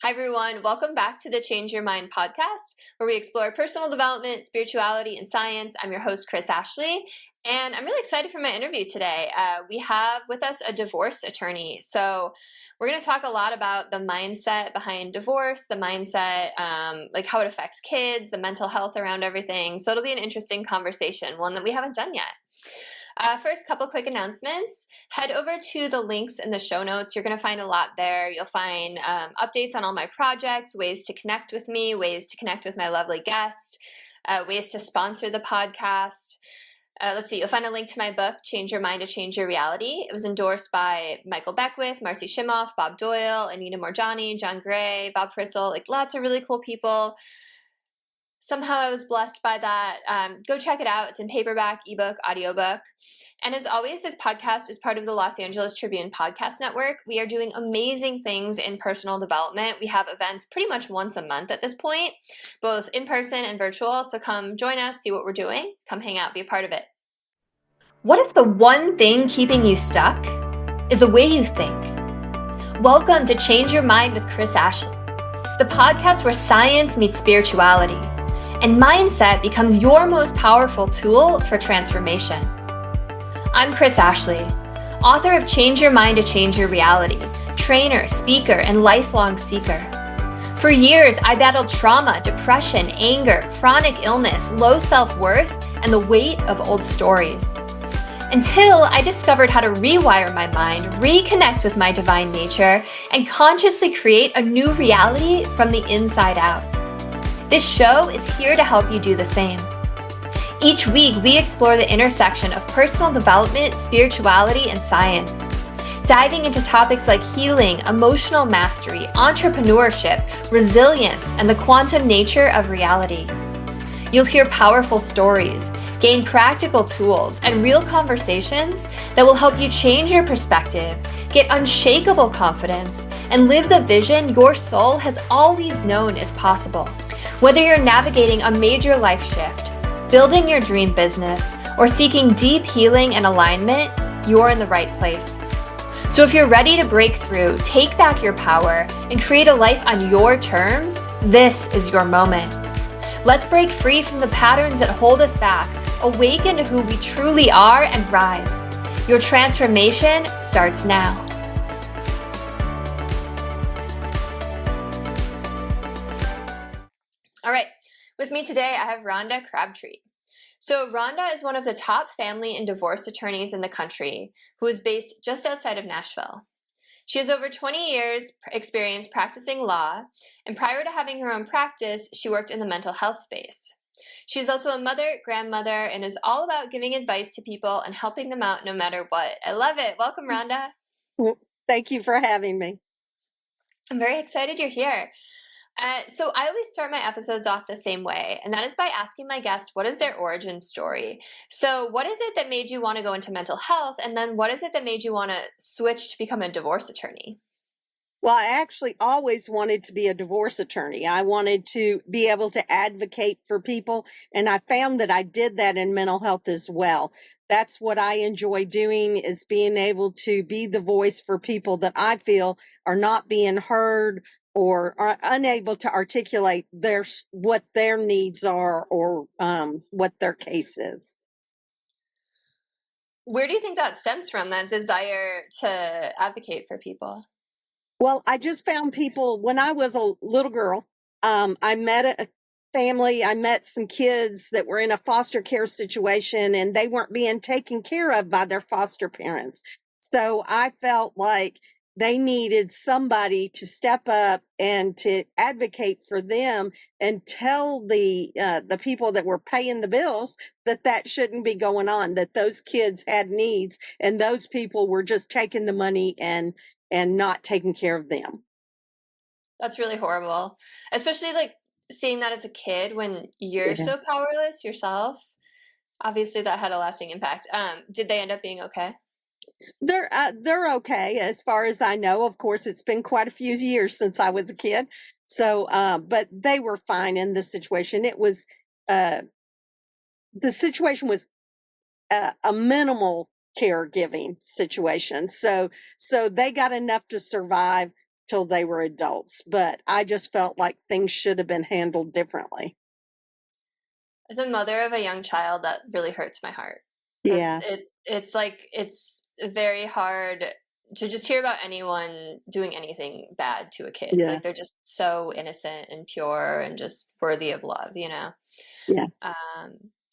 Hi, everyone. Welcome back to the Change Your Mind podcast, where we explore personal development, spirituality, and science. I'm your host, Kris Ashley, and I'm really excited for my interview today. We have with us a divorce attorney. So we're going to talk a lot about the mindset behind divorce, the mindset, like how it affects kids, the mental health around everything. So it'll be an interesting conversation, one that we haven't done yet. First, couple quick announcements. Head over to the links in the show notes. You're going to find a lot there. You'll find updates on all my projects, ways to connect with me, ways to connect with my lovely guest, ways to sponsor the podcast. Let's see, you'll find a link to my book, Change Your Mind to Change Your Reality. It was endorsed by Michael Beckwith, Marcy Shimoff, Bob Doyle, Anita Morjani, John Gray, Bob Frissell, like lots of really cool people. Somehow I was blessed by that. Go check it out. It's in paperback, ebook, audiobook. And as always, this podcast is part of the Los Angeles Tribune Podcast Network. We are doing amazing things in personal development. We have events pretty much once a month at this point, both in person and virtual. So come join us, see what we're doing. Come hang out, be a part of it. What if the one thing keeping you stuck is the way you think? Welcome to Change Your Mind with Kris Ashley, the podcast where science meets spirituality and mindset becomes your most powerful tool for transformation. I'm Kris Ashley, author of Change Your Mind to Change Your Reality, trainer, speaker, and lifelong seeker. For years, I battled trauma, depression, anger, chronic illness, low self-worth, and the weight of old stories. Until I discovered how to rewire my mind, reconnect with my divine nature, and consciously create a new reality from the inside out. This show is here to help you do the same. Each week, we explore the intersection of personal development, spirituality, and science, diving into topics like healing, emotional mastery, entrepreneurship, resilience, and the quantum nature of reality. You'll hear powerful stories, gain practical tools, and real conversations that will help you change your perspective, get unshakable confidence, and live the vision your soul has always known is possible. Whether you're navigating a major life shift, building your dream business, or seeking deep healing and alignment, you're in the right place. So if you're ready to break through, take back your power, and create a life on your terms, this is your moment. Let's break free from the patterns that hold us back, awaken to who we truly are, and rise. Your transformation starts now. All right, with me today, I have Rhonda Crabtree. So Rhonda is one of the top family and divorce attorneys in the country who is based just outside of Nashville. She has over 20 years experience practicing law, and prior to having her own practice, she worked in the mental health space. She is also a mother, grandmother, and is all about giving advice to people and helping them out no matter what. I love it. Welcome, Rhonda. Thank you for having me. I'm very excited you're here. So I always start my episodes off the same way, and that is by asking my guest, what is their origin story? So what is it that made you want to go into mental health? And then what is it that made you want to switch to become a divorce attorney? Well, I actually always wanted to be a divorce attorney. I wanted to be able to advocate for people, and I found that I did that in mental health as well. That's what I enjoy doing, is being able to be the voice for people that I feel are not being heard or are unable to articulate what their needs are or what their case is. Where do you think that stems from, that desire to advocate for people? Well, I just found people when I was a little girl. I met a family. I met some kids that were in a foster care situation, and they weren't being taken care of by their foster parents. So I felt like they needed somebody to step up and to advocate for them and tell the people that were paying the bills that shouldn't be going on, that those kids had needs and those people were just taking the money and not taking care of them. That's really horrible, especially like seeing that as a kid when you're so powerless yourself. Obviously that had a lasting impact. Did they end up being okay? They're okay as far as I know. Of course, it's been quite a few years since I was a kid. So, but they were fine in this situation. It was, the situation was a minimal caregiving situation. So they got enough to survive till they were adults, but I just felt like things should have been handled differently. As a mother of a young child, that really hurts my heart. Yeah. It's like it's very hard to just hear about anyone doing anything bad to a kid. Yeah. Like they're just so innocent and pure and just worthy of love, Yeah.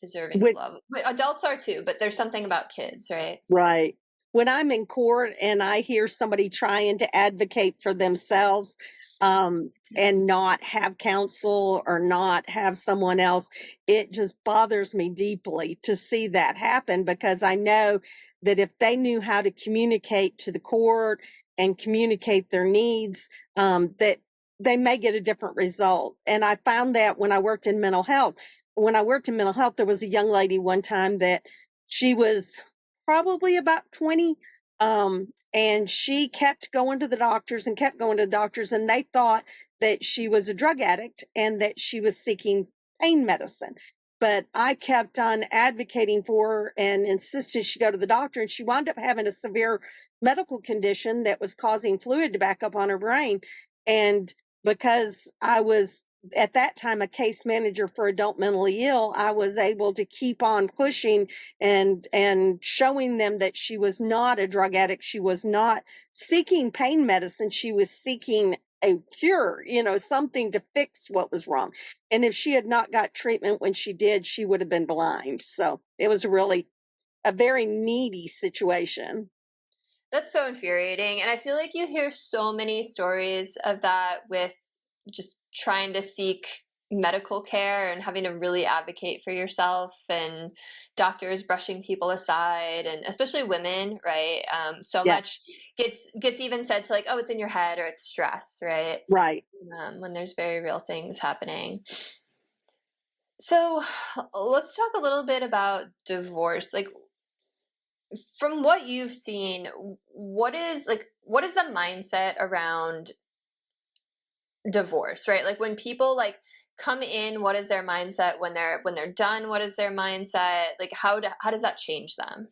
deserving of With love. But adults are too, but there's something about kids, right? Right. When I'm in court and I hear somebody trying to advocate for themselves, and not have counsel or not have someone else, it just bothers me deeply to see that happen, because I know that if they knew how to communicate to the court and communicate their needs, that they may get a different result. And I found that when I worked in mental health. When I worked in mental health, there was a young lady one time that she was probably about 20. And she kept going to the doctors and kept going to the doctors, and they thought that she was a drug addict and that she was seeking pain medicine. But I kept on advocating for her and insisted she go to the doctor, and she wound up having a severe medical condition that was causing fluid to back up on her brain. And because I was at that time a case manager for adult mentally ill, I was able to keep on pushing and showing them that she was not a drug addict. She was not seeking pain medicine. She was seeking a cure, something to fix what was wrong. And if she had not got treatment when she did, she would have been blind. So it was really a very needy situation. That's so infuriating. And I feel like you hear so many stories of that with just trying to seek medical care and having to really advocate for yourself, and doctors brushing people aside, and especially women, right? So Yeah, much gets even said to, like, oh, it's in your head or it's stress, right? right. When there's very real things happening. So let's talk a little bit about divorce. Like, from what you've seen, what is the mindset around divorce, right? Like when people like come in, what is their mindset? When they're done, what is their mindset? Like how does that change them?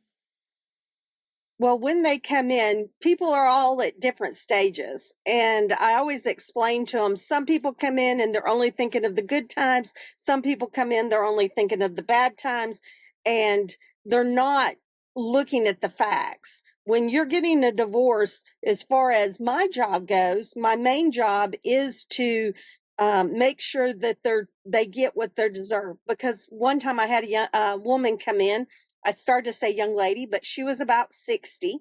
Well, when they come in, people are all at different stages. And I always explain to them, some people come in and they're only thinking of the good times. Some people come in, they're only thinking of the bad times. And they're not looking at the facts. When you're getting a divorce, as far as my job goes, my main job is to make sure that they get what they deserve. Because one time I had a woman come in. I started to say young lady, but she was about 60,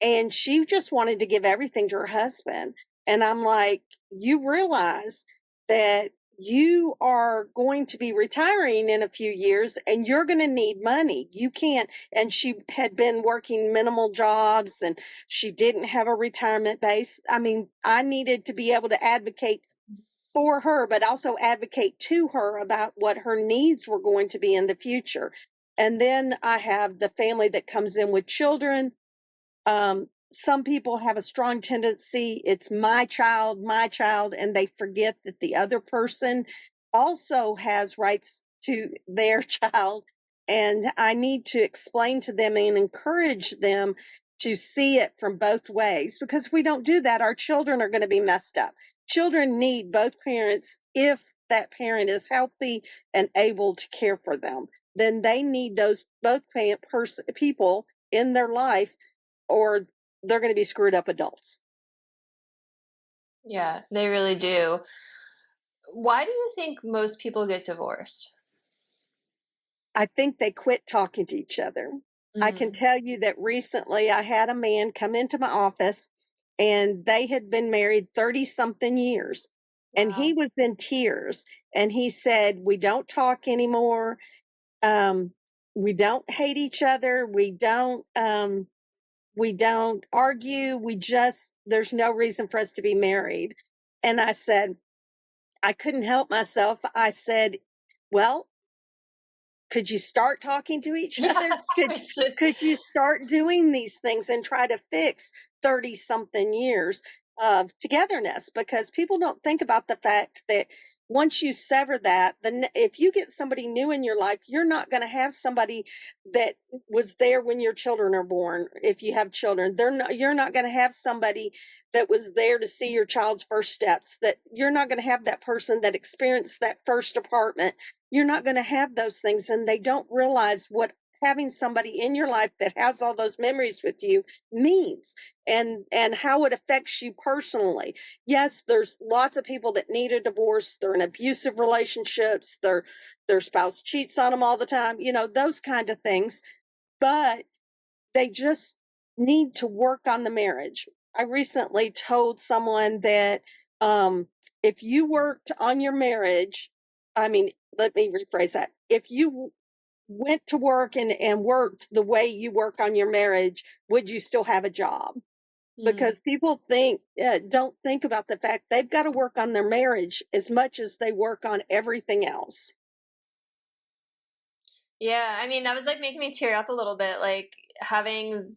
and she just wanted to give everything to her husband. And I'm like, you realize that you are going to be retiring in a few years and you're going to need money. You can't. And she had been working minimal jobs and she didn't have a retirement base. I mean, I needed to be able to advocate for her, but also advocate to her about what her needs were going to be in the future. And then I have the family that comes in with children. Some people have a strong tendency, it's my child, and they forget that the other person also has rights to their child. And I need to explain to them and encourage them to see it from both ways, because if we don't do that, our children are going to be messed up. Children need both parents. If that parent is healthy and able to care for them, then they need those both people in their life, or they're going to be screwed up adults. Yeah, they really do. Why do you think most people get divorced? I think they quit talking to each other. I can tell you that recently I had a man come into my office, and they had been married 30 something years. And he Wow. was in tears, and he said, we don't talk anymore. We don't hate each other. We don't argue. There's no reason for us to be married. And I said, I couldn't help myself. I said, well, could you start talking to each Yeah, other? seriously. Could you start doing these things and try to fix 30 something years? of togetherness, because people don't think about the fact that once you sever that, then if you get somebody new in your life, you're not going to have somebody that was there when your children are born. If you have children, you're not going to have somebody that was there to see your child's first steps, that you're not going to have that person that experienced that first apartment. You're not going to have those things, and they don't realize what having somebody in your life that has all those memories with you means, and how it affects you personally. Yes, there's lots of people that need a divorce. They're in abusive relationships. Their spouse cheats on them all the time, those kind of things. But they just need to work on the marriage. I recently told someone that if you worked on your marriage, let me rephrase that. If you went to work and worked the way you work on your marriage, would you still have a job? Because people don't think about the fact they've got to work on their marriage as much as they work on everything else. Yeah, I mean, that was like making me tear up a little bit, like having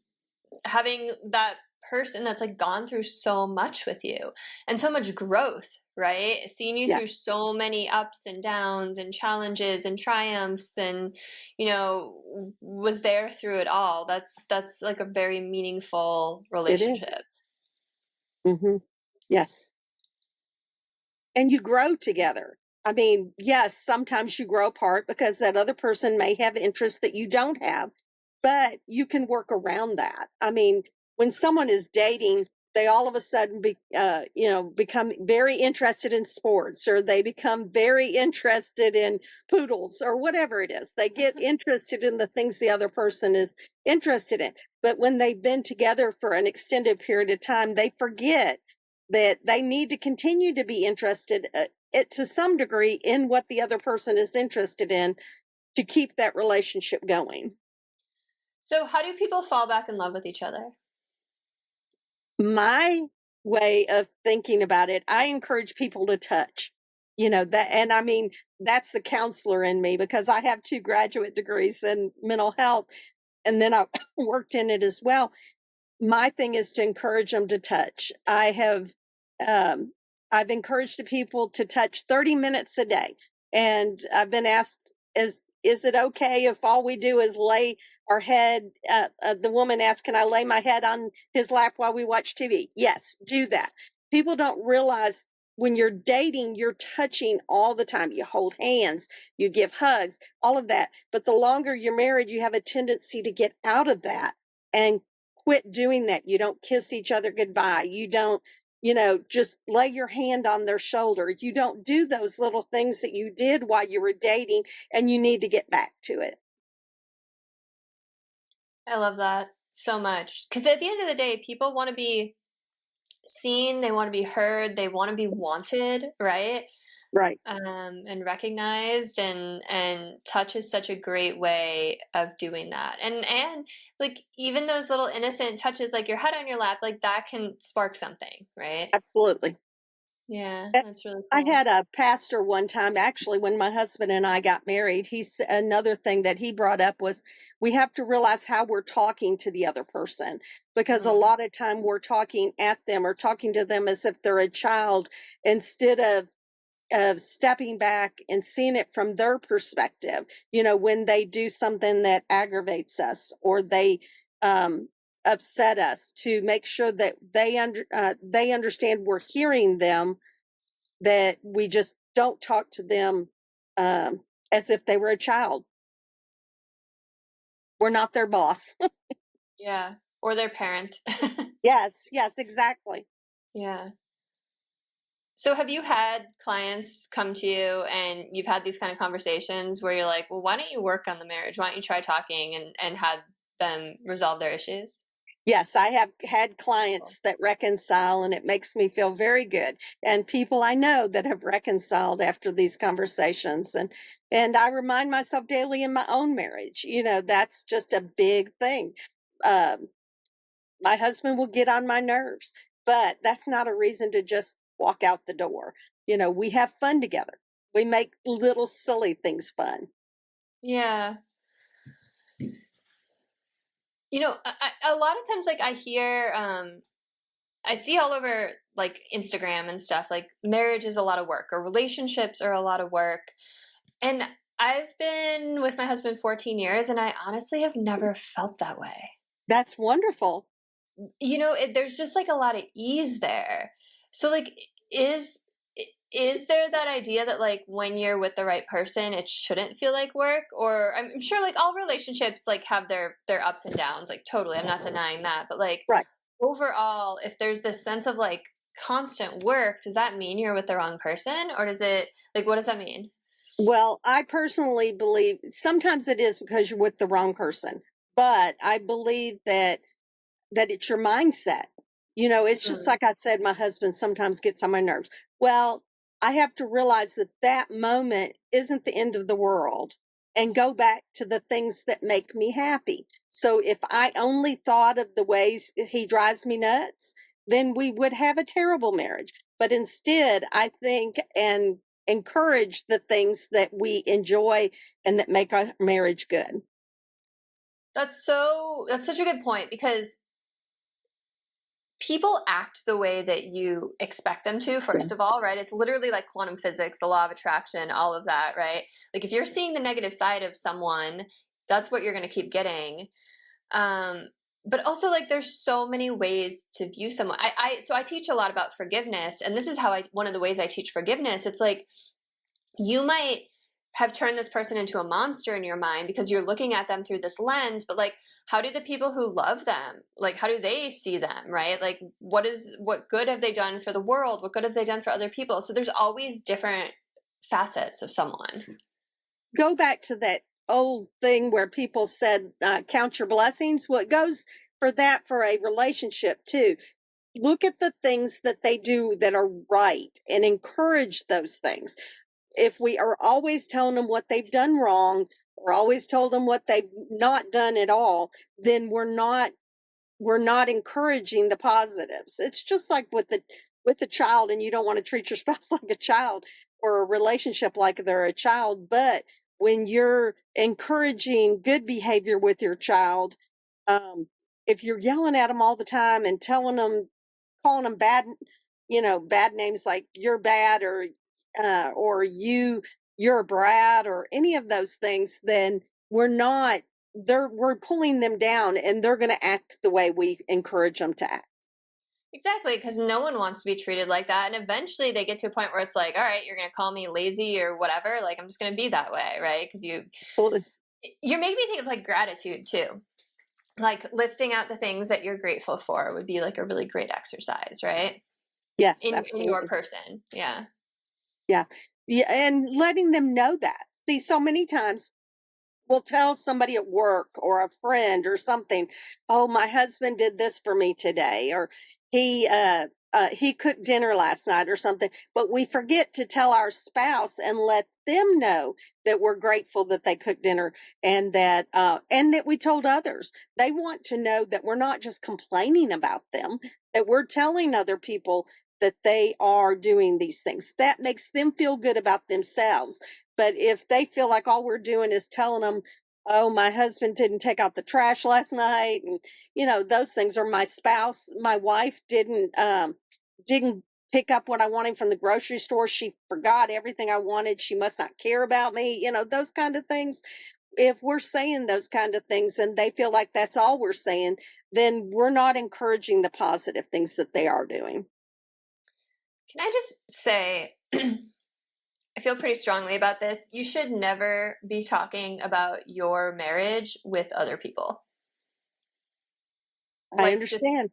that person that's like gone through so much with you and so much growth, right? Seeing you Yeah, through so many ups and downs and challenges and triumphs and was there through it all. That's like a very meaningful it is. relationship. Mm-hmm. Yes. And you grow together. Yes, sometimes you grow apart because that other person may have interests that you don't have, but you can work around that. When someone is dating, they all of a sudden become very interested in sports, or they become very interested in poodles or whatever it is. They get interested in the things the other person is interested in. But when they've been together for an extended period of time, they forget that they need to continue to be interested to some degree in what the other person is interested in to keep that relationship going. So how do people fall back in love with each other? My way of thinking about it, I encourage people to touch, that, and that's the counselor in me, because I have 2 graduate degrees in mental health, and then I worked in it as well. My thing is to encourage them to touch. Um, I've encouraged the people to touch 30 minutes a day. And I've been asked, is it okay if all we do is lay our head? The woman asked, can I lay my head on his lap while we watch TV? Yes, do that. People don't realize when you're dating, you're touching all the time. You hold hands, you give hugs, all of that. But the longer you're married, you have a tendency to get out of that and quit doing that. You don't kiss each other goodbye. You don't, just lay your hand on their shoulder. You don't do those little things that you did while you were dating, and you need to get back to it. I love that so much. Because at the end of the day, people want to be seen, they want to be heard, they want to be wanted, right? Right. And recognized, and touch is such a great way of doing that. And like even those little innocent touches, like your head on your lap, like that can spark something, right? Absolutely. Yeah, that's really I cool. had a pastor one time, actually, when my husband and I got married. Another thing that he brought up was we have to realize how we're talking to the other person, because a lot of time we're talking at them or talking to them as if they're a child, instead of stepping back and seeing it from their perspective. When they do something that aggravates us, or they upset us, to make sure that they understand we're hearing them, that we just don't talk to them as if they were a child. We're not their boss. Yeah, or their parent. Yes, exactly. Yeah. So have you had clients come to you and you've had these kind of conversations where you're like, well, why don't you work on the marriage? Why don't you try talking and have them resolve their issues? Yes, I have had clients that reconcile, and it makes me feel very good. And people I know that have reconciled after these conversations. And I remind myself daily in my own marriage, that's just a big thing. Um, my husband will get on my nerves, but that's not a reason to just walk out the door. We have fun together. We make little silly things fun. Yeah. A lot of times, like I hear I see all over like Instagram and stuff, like marriage is a lot of work or relationships are a lot of work. And I've been with my husband 14 years and I honestly have never felt that way. That's wonderful. There's just like a lot of ease there. So like is is there that idea that like when you're with the right person it shouldn't feel like work? Or I'm sure like all relationships like have their ups and downs, like totally, I'm not denying that, but like Right. overall, if there's this sense of like constant work, does that mean you're with the wrong person? Or does it, like, what does that mean? Well, I personally believe sometimes it is because you're with the wrong person, but I believe that it's your mindset. It's just Mm. like I said, my husband sometimes gets on my nerves. Well, I have to realize that that moment isn't the end of the world and go back to the things that make me happy. So if I only thought of the ways he drives me nuts, then we would have a terrible marriage. But instead, I think and encourage the things that we enjoy and that make our marriage good. That's such a good point because people act the way that you expect them to, Yeah. first of all, right? It's literally like quantum physics, the law of attraction, all of that, right? Like if you're seeing the negative side of someone, that's what you're going to keep getting. Um, but also like there's so many ways to view someone. I teach a lot about forgiveness, and this is how I one of the ways I teach forgiveness. It's like you might have turned this person into a monster in your mind because you're looking at them through this lens, but like how do the people who love them, like how do they see them, right? Like what good have they done for the world? What good have they done for other people? So there's always different facets of someone. Go back to that old thing where people said, count your blessings. Well, it goes for that for a relationship too. Look at the things that they do that are right and encourage those things. If we are always telling them what they've done wrong or always told them what they've not done at all, then we're not encouraging the positives. It's just like with the child, and you don't want to treat your spouse like a child or a relationship like they're a child, but when you're encouraging good behavior with your child, um, if you're yelling at them all the time and calling them bad, bad names like you're bad or you're a brat or any of those things, then we're not we're pulling them down and they're going to act the way we encourage them to act. Exactly, because no one wants to be treated like that. And eventually they get to a point where it's like, all right, you're going to call me lazy or whatever. Like, I'm just going to be that way, right? Because Well, you're making me think of like gratitude too. Like listing out the things that you're grateful for would be like a really great exercise, right? yes, In your absolutely. person. Yeah. Yeah. Yeah. And letting them know that. See, so many times we'll tell somebody at work or a friend or something, oh, my husband did this for me today, or he cooked dinner last night or something, but we forget to tell our spouse and let them know that we're grateful that they cooked dinner and that we told others. They want to know that we're not just complaining about them, that we're telling other people that they are doing these things. That makes them feel good about themselves. But if they feel like all we're doing is telling them, oh, my husband didn't take out the trash last night, and those things, or my wife didn't pick up what I wanted from the grocery store. She forgot everything I wanted. She must not care about me. Those kind of things. If we're saying those kind of things and they feel like that's all we're saying, then we're not encouraging the positive things that they are doing. Can I just say, I feel pretty strongly about this. You should never be talking about your marriage with other people. I Like, just understand.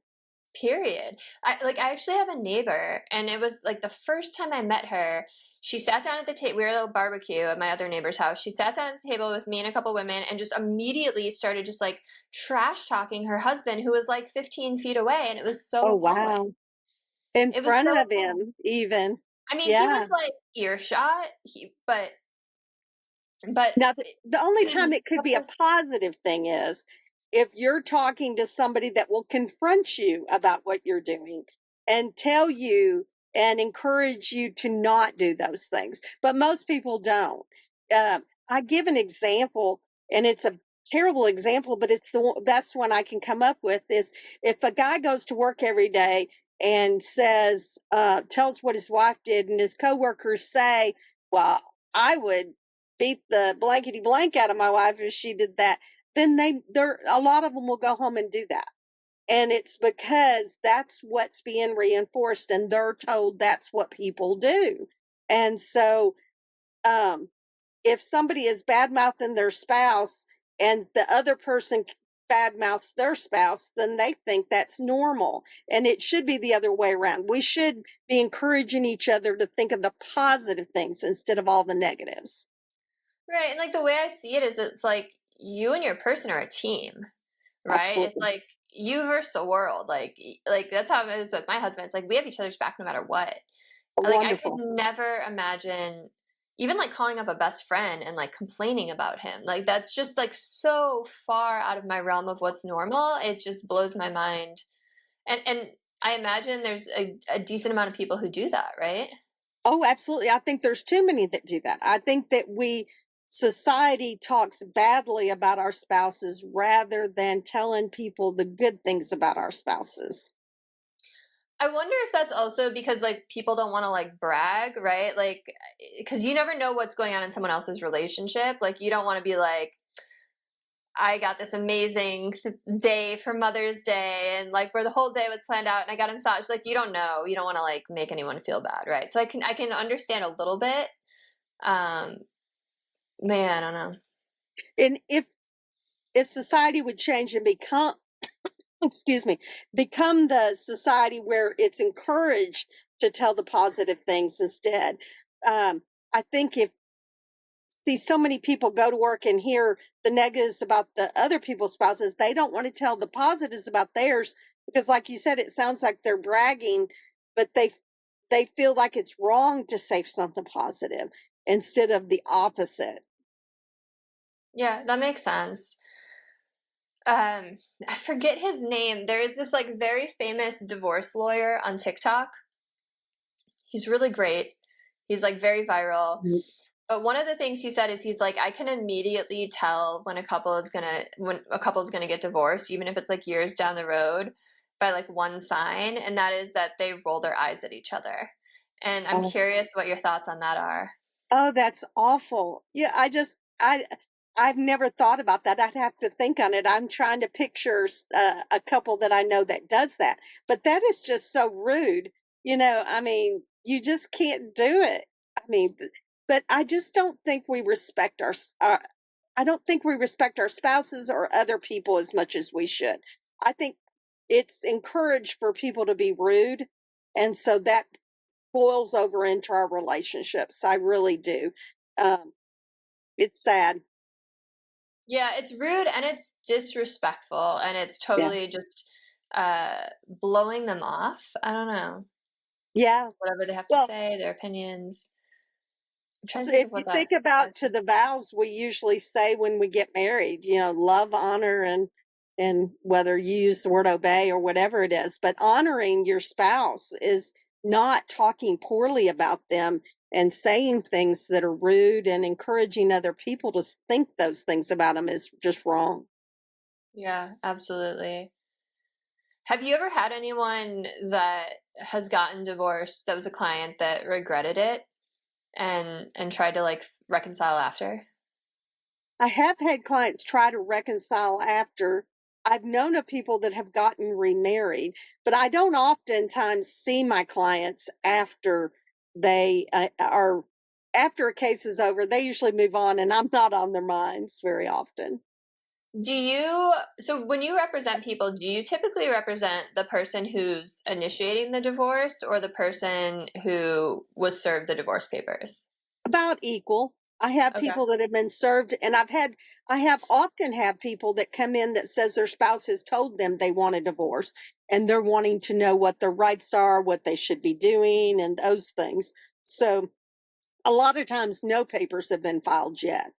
period. I actually have a neighbor, and it was like the first time I met her. She sat down at the table. We were at a barbecue at my other neighbor's house. She sat down at the table with me and a couple women, and just immediately started just like trash talking her husband, who was like 15 feet away, and it was so Oh, annoying. wow. In It was front so of annoying. him, even. I mean, he Yeah. was like earshot. But Now, the only time it could but be a positive thing is if you're talking to somebody that will confront you about what you're doing and tell you and encourage you to not do those things. But most people don't. I give an example, and it's a terrible example, but it's the best one I can come up with is if a guy goes to work every day and tells what his wife did, and his coworkers say, well, I would beat the blankety blank out of my wife if she did that, then a lot of them will go home and do that. And it's because that's what's being reinforced, and they're told that's what people do. And so, if somebody is bad mouthing their spouse and the other person bad mouths their spouse, then they think that's normal. And it should be the other way around. We should be encouraging each other to think of the positive things instead of all the negatives. Right. And like the way I see it is it's like you and your person are a team, right? Absolutely. It's like you versus the world. Like that's how it is with my husband. It's like we have each other's back no matter what. Like I could Wonderful. never imagine even like calling up a best friend and like complaining about him. Like that's just like so far out of my realm of what's normal. It just blows my mind. And I imagine there's a decent amount of people who do that, right? Oh, absolutely. I think there's too many that do that. I think that society talks badly about our spouses rather than telling people the good things about our spouses. I wonder if that's also because like people don't want to like brag, right? Like cuz you never know what's going on in someone else's relationship. Like you don't want to be like I got this amazing day for Mother's Day and like where the whole day was planned out and I got a massage. Like you don't know. You don't want to like make anyone feel bad, right? So I can understand a little bit. Um Man, I don't know. And if society would change and become excuse me, become the society where it's encouraged to tell the positive things instead. I think if see so many people go to work and hear the negatives about the other people's spouses, they don't want to tell the positives about theirs because, like you said, it sounds like they're bragging, but they feel like it's wrong to say something positive instead of the opposite. Yeah, that makes sense. I forget his name. There is this like very famous divorce lawyer on TikTok. He's really great. He's like very viral. Mhm. But one of the things he said is he's like, I can immediately tell when when a couple is gonna get divorced, even if it's like years down the road, by like one sign, and that is that they roll their eyes at each other. And I'm Oh, curious what your thoughts on that are. oh, that's awful. Yeah, I've never thought about that. I'd have to think on it. I'm trying to picture a couple that I know that does that, but that is just so rude. I mean, you just can't do it. I mean, but I just don't think we respect I don't think we respect our spouses or other people as much as we should. I think it's encouraged for people to be rude, and so that boils over into our relationships. I really do. Um, it's sad. Yeah, it's rude and it's disrespectful and it's Yeah. totally just blowing them off. I don't know. Yeah. Whatever they have to Well, say, their opinions. I'm trying so to think if of you what that think about was. to the vows we usually say when we get married, love, honor, and whether you use the word obey or whatever it is, but honoring your spouse is not talking poorly about them and saying things that are rude and encouraging other people to think those things about them is just wrong. Yeah, absolutely. Have you ever had anyone that has gotten divorced that was a client that regretted it and tried to like reconcile after? I have had clients try to reconcile after. I've known of people that have gotten remarried, but I don't oftentimes see my clients after they are after a case is over. They usually move on, and I'm not on their minds very often. So when you represent people, do you typically represent the person who's initiating the divorce or the person who was served the divorce papers? About equal. I have Okay. people that have been served, and I have often had people that come in that says their spouse has told them they want a divorce, and they're wanting to know what their rights are, what they should be doing, and those things. So a lot of times, no papers have been filed yet.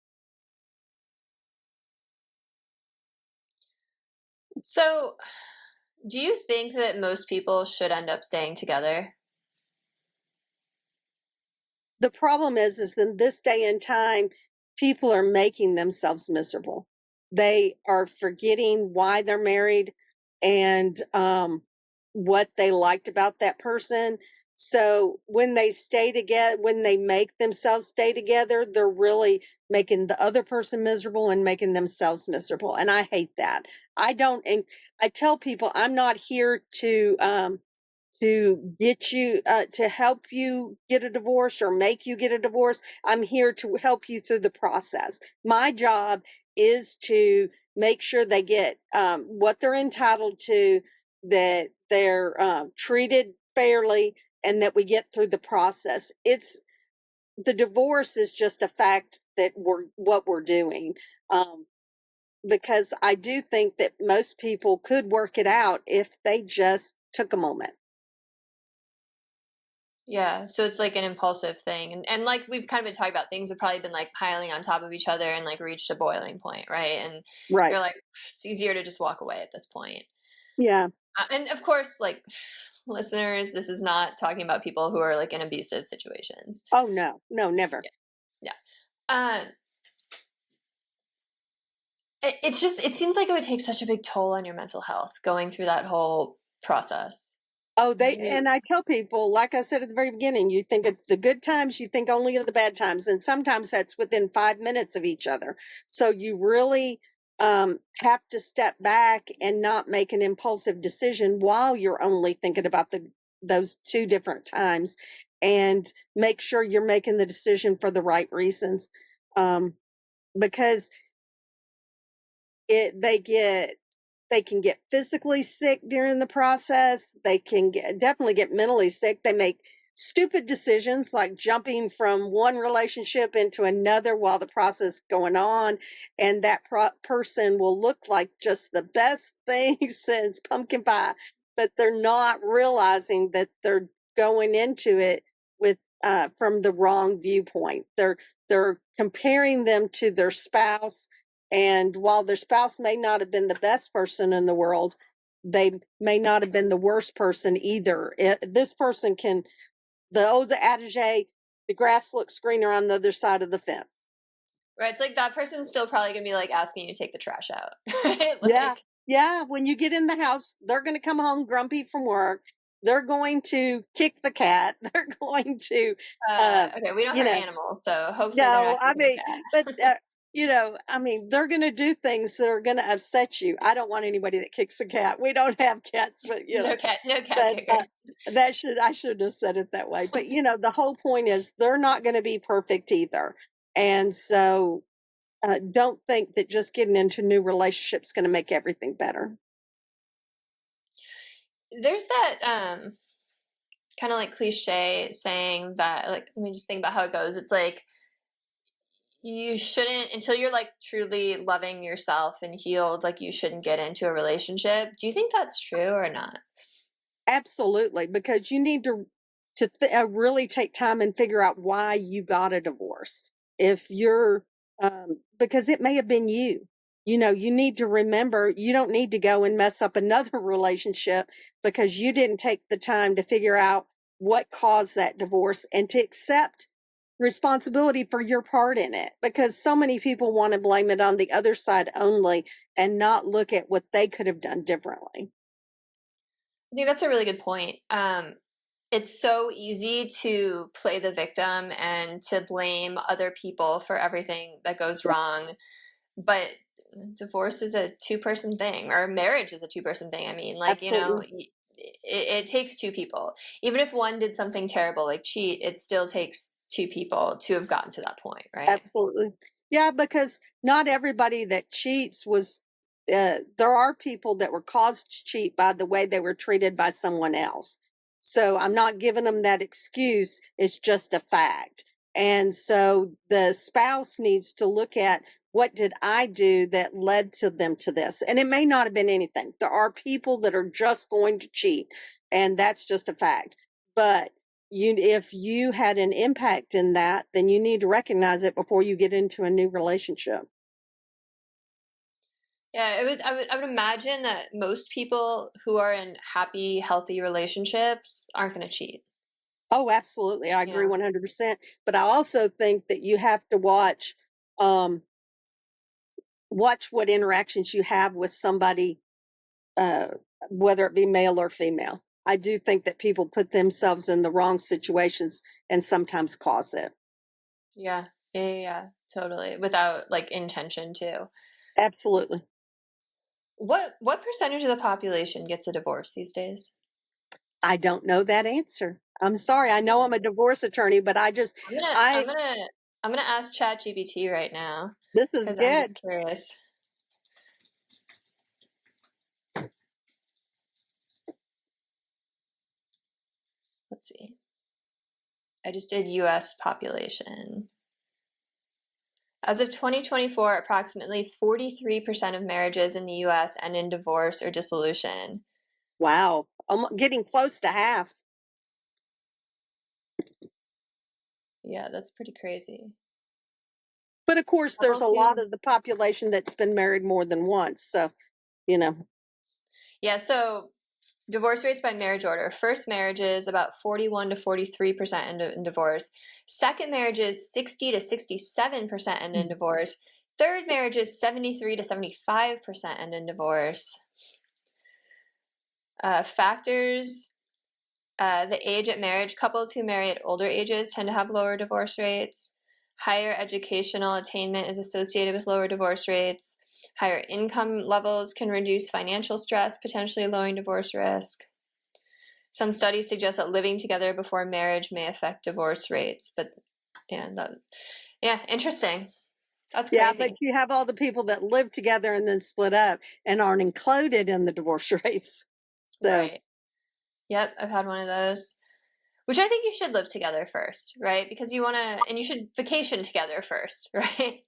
So, do you think that most people should end up staying together? The problem is in this day and time, people are making themselves miserable. They are forgetting why they're married, and what they liked about that person. So when they stay together, when they make themselves stay together, they're really making the other person miserable and making themselves miserable. And I hate that. I don't, and I tell people I'm not here to get you, to help you get a divorce or make you get a divorce. I'm here to help you through the process. My job is to make sure they get what they're entitled to, that they're treated fairly, and that we get through the process. It's the divorce is just a fact that we're doing. Because I do think that most people could work it out if they just took a moment. Yeah, so it's like an impulsive thing. And like we've kind of been talking about, things have probably been like piling on top of each other and like reached a boiling point, right? And Right. you're like, it's easier to just walk away at this point. Yeah. And of course, like listeners, this is not talking about people who are like in abusive situations. Oh, no, never. Yeah. It's just, it seems like it would take such a big toll on your mental health going through that whole process. Oh, and I tell people, like I said at the very beginning, you think of the good times, you think only of the bad times. And sometimes that's within 5 minutes of each other. So you really have to step back and not make an impulsive decision while you're only thinking about those two different times, and make sure you're making the decision for the right reasons. Because they can get physically sick during the process. They can definitely get mentally sick. They make stupid decisions like jumping from one relationship into another while the process is going on. And that person will look like just the best thing since pumpkin pie, but they're not realizing that they're going into it with from the wrong viewpoint. They're comparing them to their spouse, and while their spouse may not have been the best person in the world, they may not have been the worst person either. This person can, the old adage, the grass looks greener on the other side of the fence. Right. It's like that person's still probably going to be like asking you to take the trash out. Right? Yeah. Yeah. When you get in the house, they're going to come home grumpy from work. They're going to kick the cat. They're going to, okay, we don't hurt animals, so hopefully they're no, not I kicking mean, the cat. but I mean, they're going to do things that are going to upset you. I don't want anybody that kicks a cat. We don't have cats, but No cat but kickers. I should have said it that way. But the whole point is they're not going to be perfect either, and so don't think that just getting into new relationships going to make everything better. There's that kind of like cliche saying that, like, let me just think about how it goes. It's like, you shouldn't, until you're like truly loving yourself and healed, like you shouldn't get into a relationship. Do you think that's true or not? Absolutely, because you need to really take time and figure out why you got a divorce. If you're because it may have been you. You need to remember you don't need to go and mess up another relationship because you didn't take the time to figure out what caused that divorce and to accept responsibility for your part in it, because so many people want to blame it on the other side only and not look at what they could have done differently. I think that's a really good point. It's so easy to play the victim and to blame other people for everything that goes wrong, but divorce is a two-person thing, or marriage is a two-person thing. I mean, like, Absolutely. it takes two people. Even if one did something terrible, like cheat, it still takes two people to have gotten to that point, right? Absolutely. Yeah, because not everybody that cheats was, there are people that were caused to cheat by the way they were treated by someone else. So I'm not giving them that excuse. It's just a fact. And so the spouse needs to look at, what did I do that led to them to this? And it may not have been anything. There are people that are just going to cheat, and that's just a fact. But if you had an impact in that, then you need to recognize it before you get into a new relationship. Yeah, I would imagine that most people who are in happy, healthy relationships aren't going to cheat. Oh, absolutely. I agree Yeah. 100%. But I also think that you have to um, watch what interactions you have with somebody whether it be male or female. I do think that people put themselves in the wrong situations and sometimes cause it. Yeah. Yeah, totally. Without like intention too. Absolutely. What percentage of the population gets a divorce these days? I don't know that answer. I'm sorry. I know I'm a divorce attorney, but I'm gonna I'm I, gonna I'm gonna ask ChatGPT right now this is because I'm good. just curious. Let's see. I just did US population. As of 2024, approximately 43% of marriages in the US end in divorce or dissolution. Wow. I'm getting close to half. Yeah, that's pretty crazy. But of course, How there's a lot few? of the population that's been married more than once. So, you know, Yeah, so divorce rates by marriage order. First marriages, about 41 to 43% end in divorce. Second marriages, 60 to 67% end in divorce. Third marriages, 73 to 75% end in divorce. Factors, the age at marriage. Couples who marry at older ages tend to have lower divorce rates. Higher educational attainment is associated with lower divorce rates. Higher income levels can reduce financial stress, potentially lowering divorce risk. Some studies suggest that living together before marriage may affect divorce rates, but yeah, interesting. That's yeah, but crazy. you have all the people that live together and then split up and aren't included in the divorce rates. So, Right. Yep, I've had one of those. Which I think you should live together first, right? Because you want to, and you should vacation together first, right?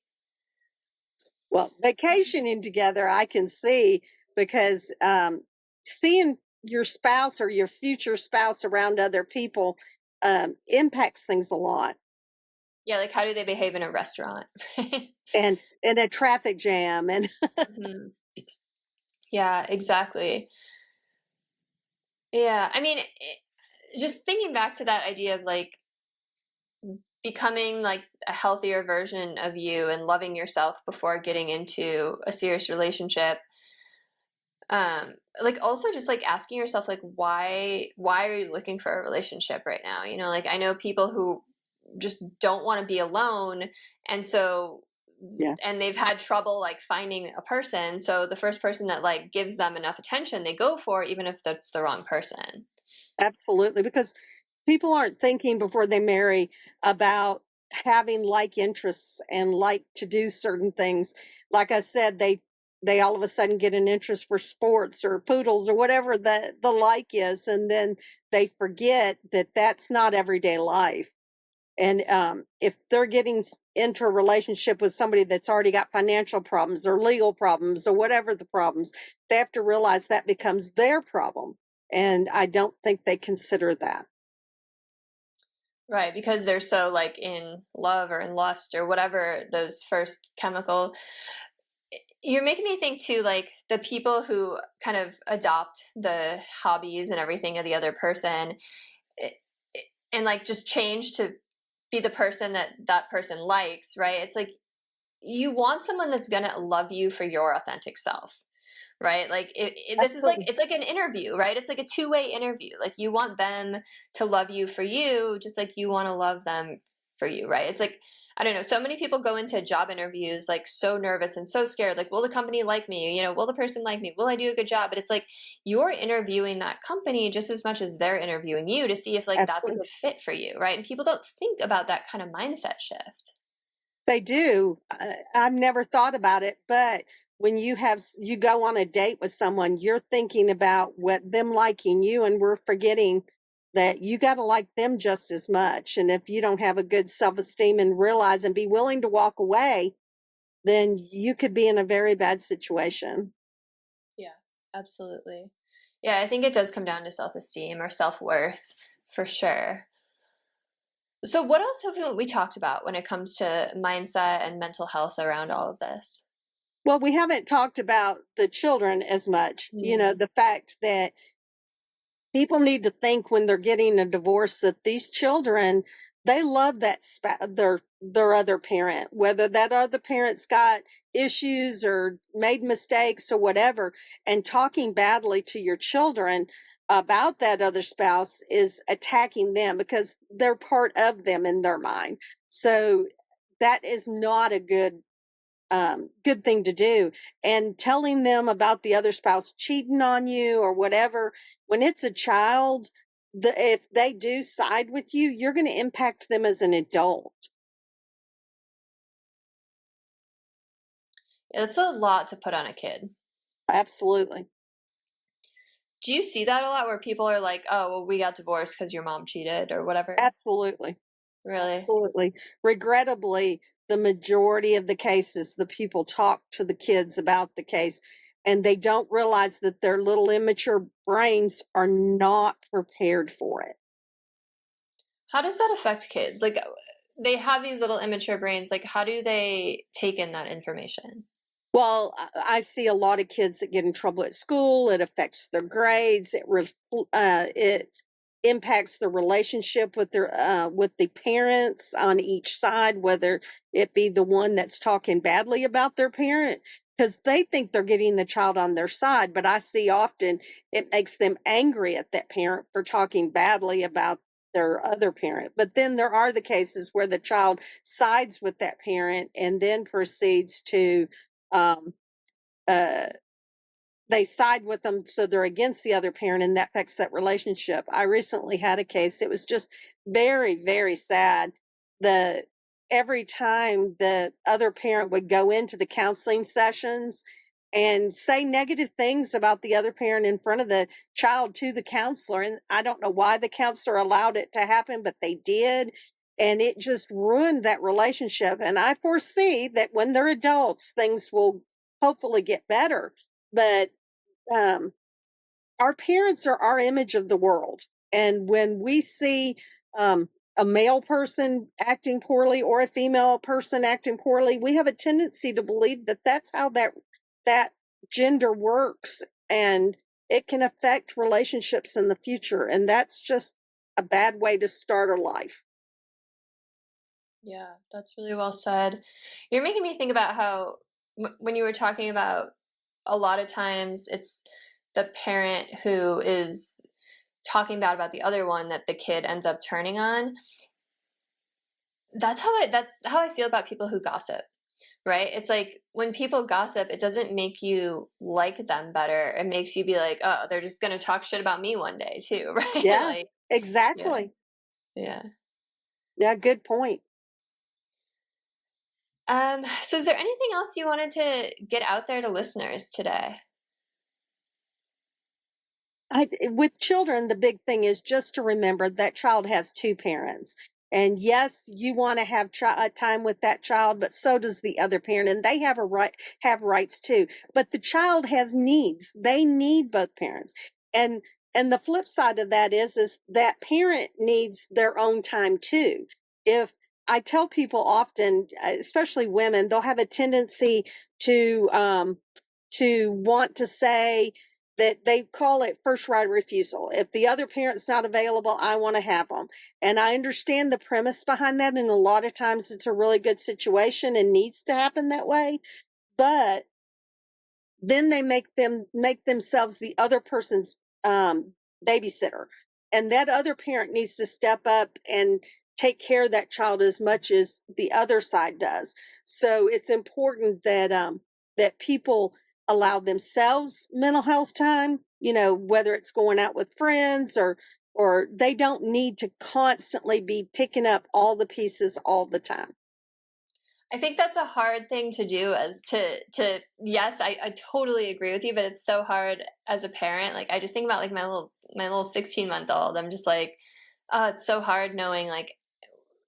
well, vacationing together, I can see because seeing your spouse or your future spouse around other people impacts things a lot. Yeah, like how do they behave in a restaurant, right? And in a traffic jam and Mhm. Yeah, exactly. Yeah, I mean, just thinking back to that idea of like becoming like a healthier version of you and loving yourself before getting into a serious relationship. Like also just like asking yourself like why are you looking for a relationship right now? You know, like I know people who just don't want to be alone, and so yeah, and they've had trouble like finding a person, so the first person that like gives them enough attention they go for, even if that's the wrong person. absolutely. Because people aren't thinking before they marry about having like interests and like to do certain things. Like I said, they all of a sudden get an interest for sports or poodles or whatever the like is, and then they forget that that's not everyday life. And if they're getting into a relationship with somebody that's already got financial problems or legal problems or whatever the problems, they have to realize that becomes their problem. And I don't think they consider that. Right, because they're so like in love or in lust or whatever those first chemical. You're making me think too, like the people who kind of adopt the hobbies and everything of the other person, eh, and like just change to be the person that that person likes, right? It's like you want someone that's gonna love you for your authentic self, right? Like this is like Absolutely. it's like an interview, right? It's like a two-way interview. Like you want them to love you for you, just like you want to love them for you, right? It's like I don't know. So many people go into job interviews like so nervous and so scared. Like, will the company like me? You know, will the person like me? Will I do a good job? But it's like you're interviewing that company just as much as they're interviewing you to see if like that's a Absolutely. good fit for you, right? And people don't think about that kind of mindset shift. They do. I've never thought about it, but when you go on a date with someone, you're thinking about what them liking you, and we're forgetting that you got to like them just as much. And if you don't have a good self-esteem and realize and be willing to walk away, then you could be in a very bad situation. Yeah, absolutely. Yeah, I think it does come down to self-esteem or self-worth for sure. So what else have we talked about when it comes to mindset and mental health around all of this? Well, we haven't talked about the children as much. Mm. The fact that people need to think when they're getting a divorce that these children they love that their other parent, whether that other parent's got issues or made mistakes or whatever. And talking badly to your children about that other spouse is attacking them because they're part of them in their mind. So that is not a good thing to do. And telling them about the other spouse cheating on you or whatever, when it's a child, if they do side with you, you're going to impact them as an adult. It's a lot to put on a kid. Absolutely. Do you see that a lot where people are like, oh, well, we got divorced because your mom cheated or whatever? Absolutely. Really? Absolutely. Regrettably, the majority of the cases, the people talk to the kids about the case and they don't realize that their little immature brains are not prepared for it. How does that affect kids? Like, they have these little immature brains. Like, how do they take in that information? Well, I see a lot of kids that get in trouble at school. It affects their grades. It impacts the relationship with the parents on each side, whether it be the one that's talking badly about their parent, because they think they're getting the child on their side. But I see often it makes them angry at that parent for talking badly about their other parent. But then there are the cases where the child sides with that parent and then proceeds to um, uh, they side with them, so they're against the other parent, and that affects that relationship. I recently had a case. It was just very, very sad. The Every time the other parent would go into the counseling sessions and say negative things about the other parent in front of the child to the counselor, and I don't know why the counselor allowed it to happen, but they did. And it just ruined that relationship. And I foresee that when they're adults, things will hopefully get better. But um, our parents are our image of the world. And when we see a male person acting poorly or a female person acting poorly, we have a tendency to believe that that's how that gender works, and it can affect relationships in the future. And that's just a bad way to start a life. Yeah, that's really well said. You're making me think about how when you were talking about a lot of times it's the parent who is talking bad about the other one that the kid ends up turning on. That's how I feel about people who gossip. Right? It's like when people gossip, it doesn't make you like them better. It makes you be like, oh, they're just going to talk shit about me one day too, right? Yeah, Like, yeah, exactly. yeah. Yeah, good point. So is there anything else you wanted to get out there to listeners today? With children, the big thing is just to remember that child has two parents. And yes, you want to have time with that child, but so does the other parent, and they have rights too. But the child has needs; they need both parents. And the flip side of that is that parent needs their own time too. If I tell people often, especially women, they'll have a tendency to want to say that they call it first right of refusal. If the other parent's not available, I want to have them. And I understand the premise behind that. And a lot of times it's a really good situation and needs to happen that way. But then they make themselves the other person's babysitter. And that other parent needs to step up and take care of that child as much as the other side does. So it's important that people allow themselves mental health time, whether it's going out with friends or they don't need to constantly be picking up all the pieces all the time. I think that's a hard thing to do as to yes, I totally agree with you, but it's so hard as a parent. Like I just think about like my little 16-month-old. I'm just like, oh, it's so hard knowing like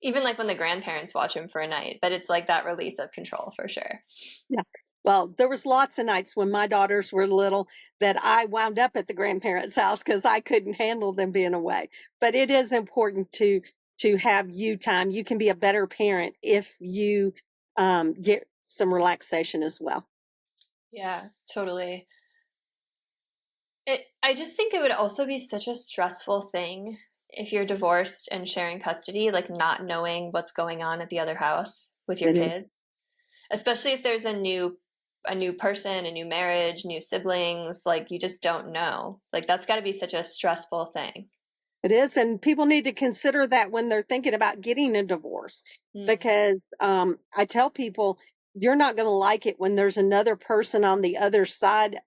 even like when the grandparents watch him for a night, but it's like that release of control for sure. Yeah. Well, there was lots of nights when my daughters were little that I wound up at the grandparents' house because I couldn't handle them being away. But it is important to have you time. You can be a better parent if you get some relaxation as well. Yeah, totally. I just think it would also be such a stressful thing if you're divorced and sharing custody, like not knowing what's going on at the other house with your It is. kids, especially if there's a new person, a new marriage, new siblings, like you just don't know. Like that's got to be such a stressful thing. It is, and people need to consider that when they're thinking about getting a divorce, Mm. because I tell people you're not going to like it when there's another person on the other side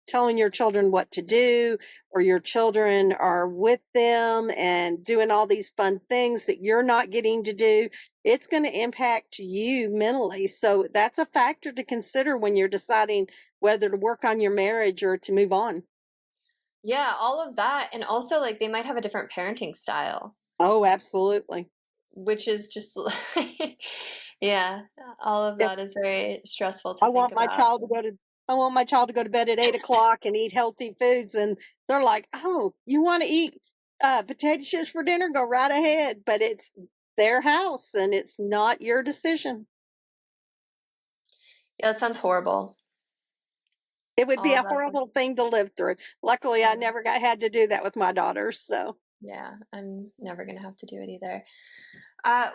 telling your children what to do, or your children are with them and doing all these fun things that you're not getting to do. It's going to impact you mentally. So that's a factor to consider when you're deciding whether to work on your marriage or to move on. Yeah, all of that. And also, like, they might have a different parenting style, Oh, absolutely. which is just like, yeah, all of Yeah. that is very stressful I to think want my about. child to go to I want my child to go to bed at 8 o'clock and eat healthy foods, and they're like, "Oh, you want to eat potato chips for dinner? Go right ahead." But it's their house, and it's not your decision. Yeah, that sounds horrible. It would be All a of that sounds, horrible thing to live through. Luckily, I yeah. never had to do that with my daughters. So, Yeah, I'm never gonna have to do it either.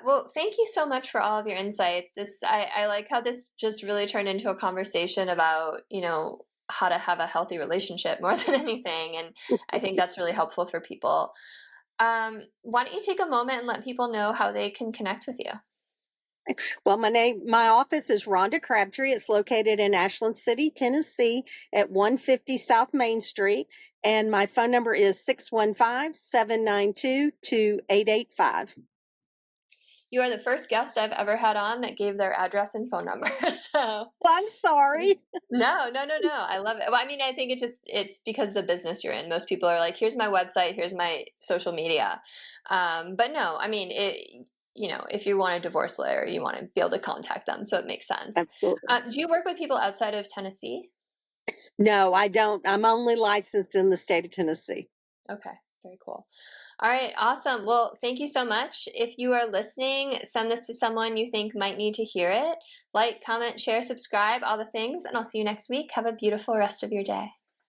Well, thank you so much for all of your insights. I like how this just really turned into a conversation about, how to have a healthy relationship more than anything. And I think that's really helpful for people. Why don't you take a moment and let people know how they can connect with you? well, my office is Rhonda Crabtree. It's located in Ashland City, Tennessee, at 150 South Main Street, and my phone number is 615-792-2885. You are the first guest I've ever had on that gave their address and phone number. So Well, I'm sorry. no, no, no, no. I love it. Well, I mean, I think it's because the business you're in. Most people are like, here's my website, here's my social media. But no, I mean, if you want a divorce lawyer, you want to be able to contact them. So it makes sense. Absolutely. Do you work with people outside of Tennessee? No, I don't. I'm only licensed in the state of Tennessee. Okay, very cool. All right, awesome. Well, thank you so much. If you are listening, send this to someone you think might need to hear it. Like, comment, share, subscribe, all the things, and I'll see you next week. Have a beautiful rest of your day.